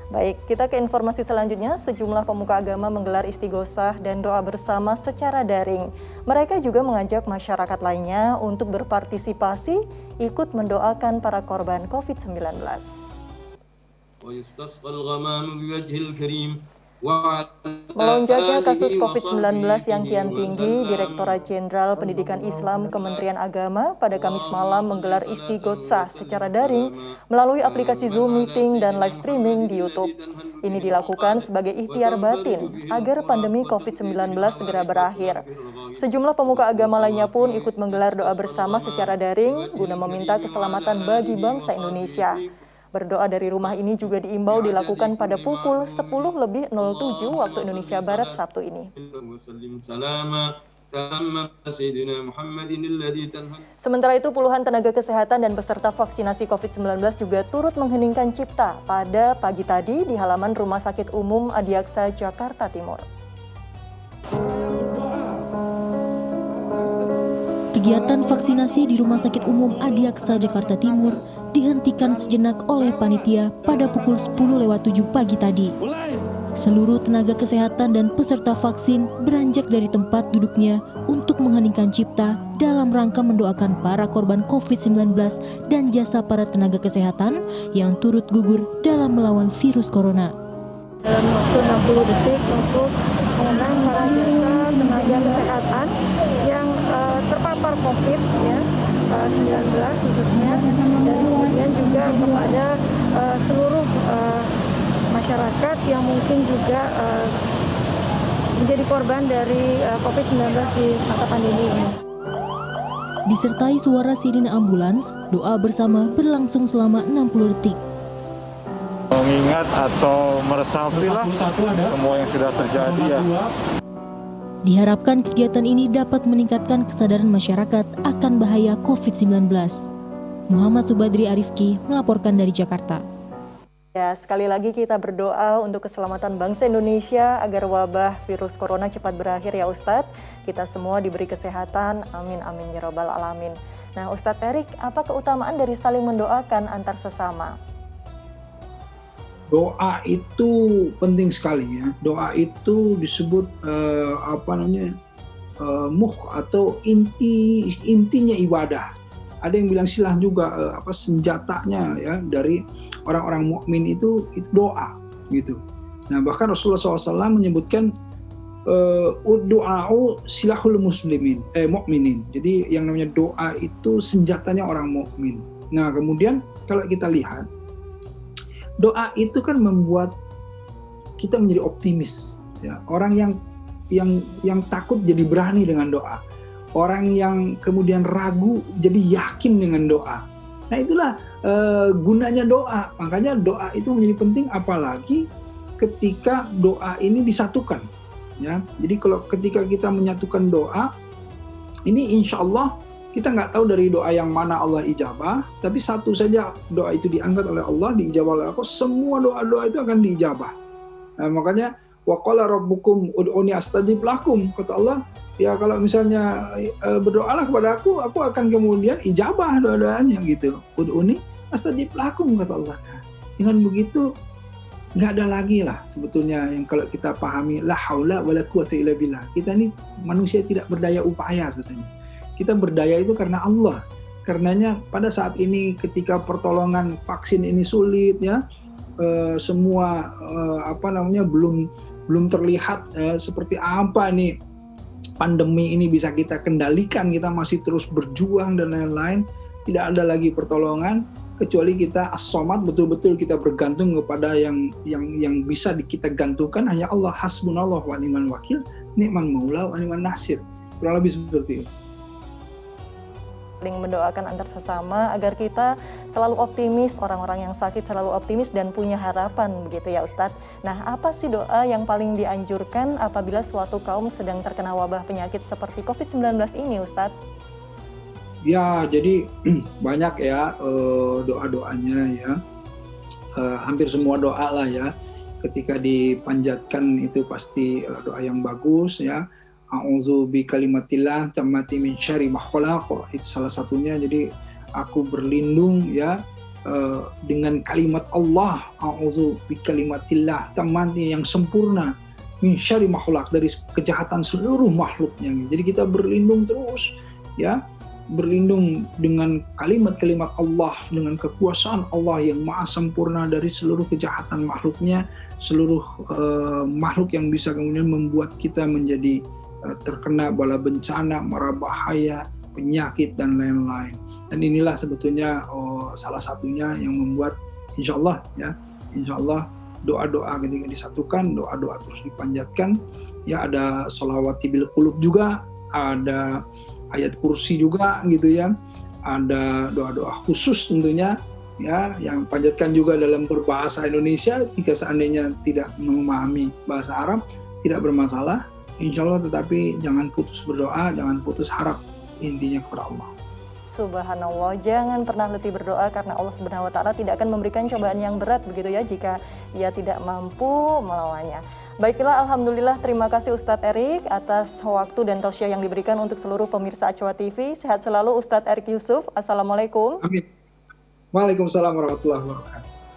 Baik, kita ke informasi selanjutnya. Sejumlah pemuka agama menggelar istighosah dan doa bersama secara daring. Mereka juga mengajak masyarakat lainnya untuk berpartisipasi ikut mendoakan para korban COVID-19. Melonjaknya kasus COVID-19 yang kian tinggi, Direktorat Jenderal Pendidikan Islam Kementerian Agama pada Kamis malam menggelar istighosah secara daring melalui aplikasi Zoom Meeting dan live streaming di YouTube. Ini dilakukan sebagai ikhtiar batin agar pandemi COVID-19 segera berakhir. Sejumlah pemuka agama lainnya pun ikut menggelar doa bersama secara daring guna meminta keselamatan bagi bangsa Indonesia. Berdoa dari rumah ini juga diimbau dilakukan pada pukul 10:07 waktu Indonesia Barat Sabtu ini. Sementara itu, puluhan tenaga kesehatan dan peserta vaksinasi COVID-19 juga turut mengheningkan cipta pada pagi tadi di halaman Rumah Sakit Umum Adiaksa, Jakarta Timur. Kegiatan vaksinasi di Rumah Sakit Umum Adiaksa, Jakarta Timur dihentikan sejenak oleh panitia pada pukul 10:07 pagi tadi. Seluruh tenaga kesehatan dan peserta vaksin beranjak dari tempat duduknya untuk mengheningkan cipta dalam rangka mendoakan para korban COVID-19 dan jasa para tenaga kesehatan yang turut gugur dalam melawan virus corona. Dalam waktu 60 detik untuk mengenang para jasa tenaga kesehatan yang terpapar COVID-19 khususnya, dan kemudian juga kepada seluruh masyarakat yang mungkin juga menjadi korban dari COVID-19 di masa pandemi ini. Disertai suara sirine ambulans, doa bersama berlangsung selama 60 detik. Mengingat atau meresapilah semua yang sudah terjadi ya. Diharapkan kegiatan ini dapat meningkatkan kesadaran masyarakat akan bahaya COVID-19. Muhammad Subadri Arifki melaporkan dari Jakarta. Ya, sekali lagi kita berdoa untuk keselamatan bangsa Indonesia agar wabah virus corona cepat berakhir ya Ustadz. Kita semua diberi kesehatan, amin amin ya robbal alamin. Nah Ustadz Erik, apa keutamaan dari saling mendoakan antar sesama? Doa itu penting sekali ya. Doa itu disebut muh atau intinya ibadah. Ada yang bilang silah juga senjatanya ya dari orang-orang mukmin itu doa gitu. Nah bahkan Rasulullah SAW menyebutkan doa'u silahul mukminin. Jadi yang namanya doa itu senjatanya orang mukmin. Nah kemudian kalau kita lihat doa itu kan membuat kita menjadi optimis. Ya. Orang yang takut jadi berani dengan doa. Orang yang kemudian ragu jadi yakin dengan doa. Nah itulah gunanya doa. Makanya doa itu menjadi penting apalagi ketika doa ini disatukan. Ya. Jadi kalau ketika kita menyatukan doa, ini insya Allah kita nggak tahu dari doa yang mana Allah ijabah, tapi satu saja doa itu diangkat oleh Allah, diijabah oleh Allah, semua doa-doa itu akan diijabah. Nah, makanya waqala rabbukum ud'uni astajib lakum, kata Allah, ya kalau misalnya berdoalah kepada aku akan kemudian ijabah doa-doanya gitu. Ud'uni astajib lakum, kata Allah. Dengan begitu nggak ada lagi lah sebetulnya yang kalau kita pahami la haula wala quwwata illa billah. Kita ini manusia tidak berdaya upaya sebetulnya. Kita berdaya itu karena Allah. Karenanya pada saat ini ketika pertolongan vaksin ini sulit ya, semua belum terlihat seperti apa nih pandemi ini bisa kita kendalikan, kita masih terus berjuang dan lain-lain. Tidak ada lagi pertolongan kecuali kita as-somad, betul-betul kita bergantung kepada yang bisa kita gantungkan hanya Allah. Hasbunallah wa ni'mal wakil, ni'mal maula wa ni'man nasir. Kurang lebih seperti itu. Saling mendoakan antar sesama agar kita selalu optimis, orang-orang yang sakit selalu optimis dan punya harapan begitu ya Ustadz. Nah apa sih doa yang paling dianjurkan apabila suatu kaum sedang terkena wabah penyakit seperti COVID-19 ini Ustadz? Ya jadi banyak ya doa-doanya ya, hampir semua doa lah ya ketika dipanjatkan itu pasti doa yang bagus ya. A'udzu bikalimatillah tammati min syarri ma khalaq, itu salah satunya. Jadi aku berlindung ya dengan kalimat Allah, a'udzu bikalimatillah tammati yang sempurna min syarri makhluk, dari kejahatan seluruh makhluknya. Jadi kita berlindung terus, ya, berlindung dengan kalimat-kalimat Allah, dengan kekuasaan Allah yang maha sempurna dari seluruh kejahatan makhluknya, seluruh makhluk yang bisa kemudian membuat kita menjadi terkena bala bencana, mara bahaya, penyakit dan lain-lain. Dan inilah sebetulnya salah satunya yang membuat insya Allah doa-doa ketika disatukan, doa-doa terus dipanjatkan. Ya, ada sholawat bil qulub juga, ada ayat kursi juga gitu ya, ada doa-doa khusus tentunya ya yang panjatkan juga dalam berbahasa Indonesia. Jika seandainya tidak memahami bahasa Arab tidak bermasalah insya Allah, tetapi jangan putus berdoa, jangan putus harap intinya kepada Allah. Subhanallah, jangan pernah letih berdoa karena Allah Subhanahu wa taala tidak akan memberikan cobaan yang berat begitu ya jika ia tidak mampu melawannya. Baiklah, alhamdulillah, terima kasih Ustadz Erik atas waktu dan tausiah yang diberikan untuk seluruh pemirsa Acoa TV. Sehat selalu Ustadz Erik Yusuf. Assalamualaikum. Amin. Waalaikumsalam warahmatullahi wabarakatuh.